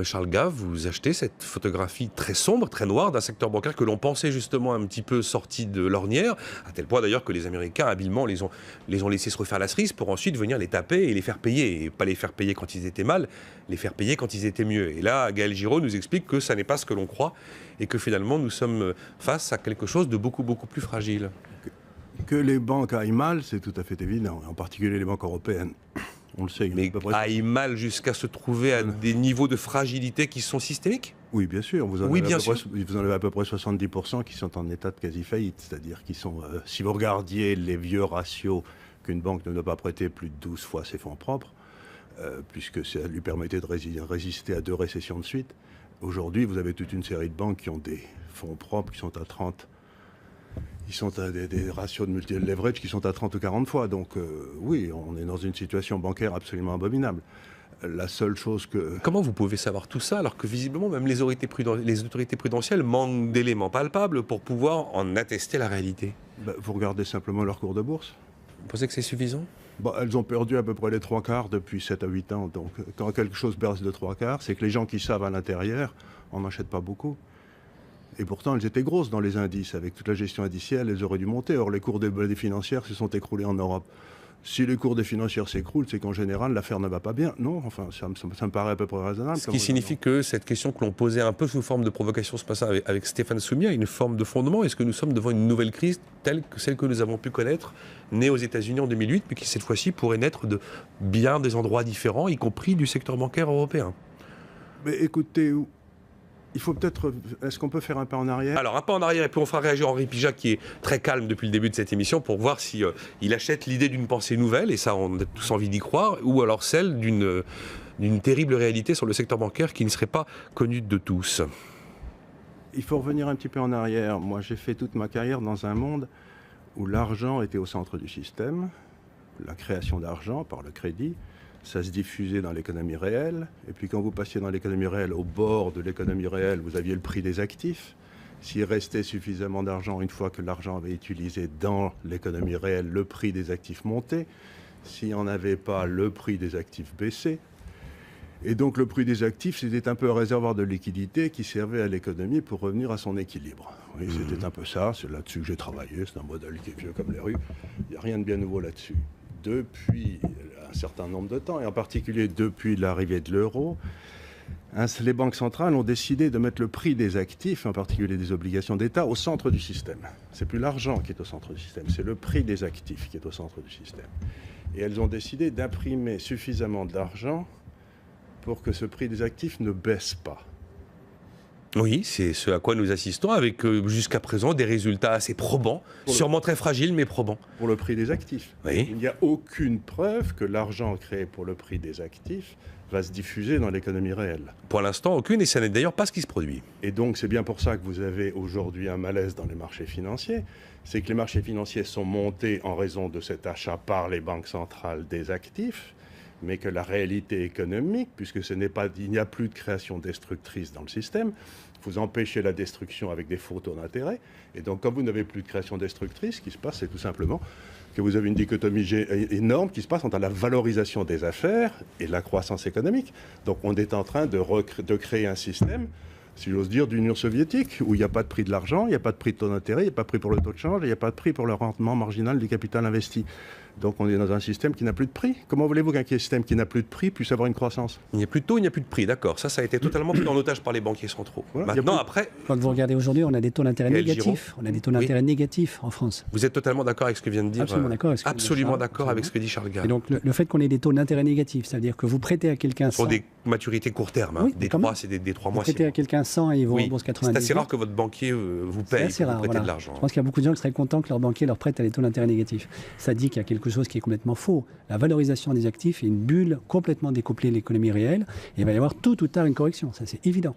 Charles Gave, vous achetez cette photographie très sombre, très noire d'un secteur bancaire que l'on pensait justement un petit peu sorti de l'ornière, à tel point d'ailleurs que les Américains habilement les ont laissés se refaire la cerise pour ensuite venir les taper et les faire payer. Et pas les faire payer quand ils étaient mal, les faire payer quand ils étaient mieux. Et là, Gaël Giraud nous explique que ça n'est pas ce que l'on croit et que finalement nous sommes face à quelque chose de beaucoup, beaucoup plus fragile. Que les banques aillent mal, c'est tout à fait évident, en particulier les banques européennes. On le sait. Mais aillent mal jusqu'à se trouver à des niveaux de fragilité qui sont systémiques ? Oui, bien sûr. Vous en avez à peu près 70% qui sont en état de quasi-faillite. C'est-à-dire qui sont, si vous regardiez les vieux ratios qu'une banque ne doit pas prêter plus de 12 fois ses fonds propres, puisque ça lui permettait de résister à 2 récessions de suite, aujourd'hui, vous avez toute une série de banques qui ont des fonds propres qui sont à 30. Ils sont à des ratios de leverage qui sont à 30 ou 40 fois. Donc oui, on est dans une situation bancaire absolument abominable. La seule chose que... Comment vous pouvez savoir tout ça alors que visiblement même les autorités prudentielles manquent d'éléments palpables pour pouvoir en attester la réalité ? Vous regardez simplement leur cours de bourse. Vous pensez que c'est suffisant ? Elles ont perdu à peu près les 3/4 depuis 7 à 8 ans. Donc quand quelque chose baisse de 3/4, c'est que les gens qui savent à l'intérieur n'en achètent pas beaucoup. Et pourtant, elles étaient grosses dans les indices. Avec toute la gestion indicielle, elles auraient dû monter. Or, les cours des financières se sont écroulés en Europe. Si les cours des financières s'écroulent, c'est qu'en général, l'affaire ne va pas bien. Non, enfin, ça me paraît à peu près raisonnable. Ce qui signifie que cette question que l'on posait un peu sous forme de provocation ce matin avec Stéphane Soumi a une forme de fondement. Est-ce que nous sommes devant une nouvelle crise telle que celle que nous avons pu connaître, née aux États-Unis en 2008, mais qui cette fois-ci pourrait naître de bien des endroits différents, y compris du secteur bancaire européen ? Mais écoutez... Il faut peut-être... Est-ce qu'on peut faire un pas en arrière ? Alors, un pas en arrière, et puis on fera réagir Henri Pijac, qui est très calme depuis le début de cette émission, pour voir si il achète l'idée d'une pensée nouvelle, et ça, on a tous envie d'y croire, ou alors celle d'une terrible réalité sur le secteur bancaire qui ne serait pas connue de tous. Il faut revenir un petit peu en arrière. Moi, j'ai fait toute ma carrière dans un monde où l'argent était au centre du système, la création d'argent par le crédit, ça se diffusait dans l'économie réelle. Et puis quand vous passiez dans l'économie réelle, au bord de l'économie réelle, vous aviez le prix des actifs. S'il restait suffisamment d'argent, une fois que l'argent avait été utilisé dans l'économie réelle, le prix des actifs montait. S'il n'y en avait pas, le prix des actifs baissait. Et donc le prix des actifs, c'était un peu un réservoir de liquidité qui servait à l'économie pour revenir à son équilibre. Oui, c'était un peu ça, c'est là-dessus que j'ai travaillé, c'est un modèle qui est vieux comme les rues. Il n'y a rien de bien nouveau là-dessus. Depuis un certain nombre de temps, et en particulier depuis l'arrivée de l'euro, les banques centrales ont décidé de mettre le prix des actifs, en particulier des obligations d'État, au centre du système. C'est plus l'argent qui est au centre du système, c'est le prix des actifs qui est au centre du système. Et elles ont décidé d'imprimer suffisamment d'argent pour que ce prix des actifs ne baisse pas. Oui, c'est ce à quoi nous assistons, avec jusqu'à présent des résultats assez probants, sûrement très fragiles, mais probants. Pour le prix des actifs. Oui. Il n'y a aucune preuve que l'argent créé pour le prix des actifs va se diffuser dans l'économie réelle. Pour l'instant, aucune, et ce n'est d'ailleurs pas ce qui se produit. Et donc, c'est bien pour ça que vous avez aujourd'hui un malaise dans les marchés financiers. C'est que les marchés financiers sont montés en raison de cet achat par les banques centrales des actifs, mais que la réalité économique, puisque il n'y a plus de création destructrice dans le système, vous empêchez la destruction avec des faux taux d'intérêt. Et donc, quand vous n'avez plus de création destructrice, ce qui se passe, c'est tout simplement que vous avez une dichotomie énorme qui se passe entre la valorisation des affaires et la croissance économique. Donc, on est en train de créer un système, si j'ose dire, d'Union soviétique, où il n'y a pas de prix de l'argent, il n'y a pas de prix de taux d'intérêt, il n'y a pas de prix pour le taux de change, il n'y a pas de prix pour le rendement marginal du capital investi. Donc on est dans un système qui n'a plus de prix. Comment voulez-vous qu'un système qui n'a plus de prix puisse avoir une croissance ? Il n'y a plus de taux, il n'y a plus de prix, d'accord. Ça a été totalement pris en otage par les banquiers centraux. Voilà, maintenant, après... Quand vous regardez aujourd'hui, on a des taux d'intérêt négatifs. On a des taux d'intérêt négatifs en France. Vous êtes totalement d'accord avec ce que vient de dire Absolument d'accord avec ce que dit Charles Gave. Et donc le fait qu'on ait des taux d'intérêt négatifs, c'est-à-dire que vous prêtez à quelqu'un 100... Pour des maturités court terme, hein. Oui, des 3, c'est des 3 mois. Vous prêtez à quelqu'un 100 et il vous rembourse 90. C'est assez rare que votre banquier vous paye pour vous prêter de l'argent. Je pense qu'il y a beaucoup de gens qui seraient contents que leur banquier leur prête à des taux d'intérêt négatifs. Ça dit qu'il y a quelque chose qui est complètement faux. La valorisation des actifs est une bulle complètement découplée de l'économie réelle et il va y avoir tôt ou tard une correction, ça c'est évident.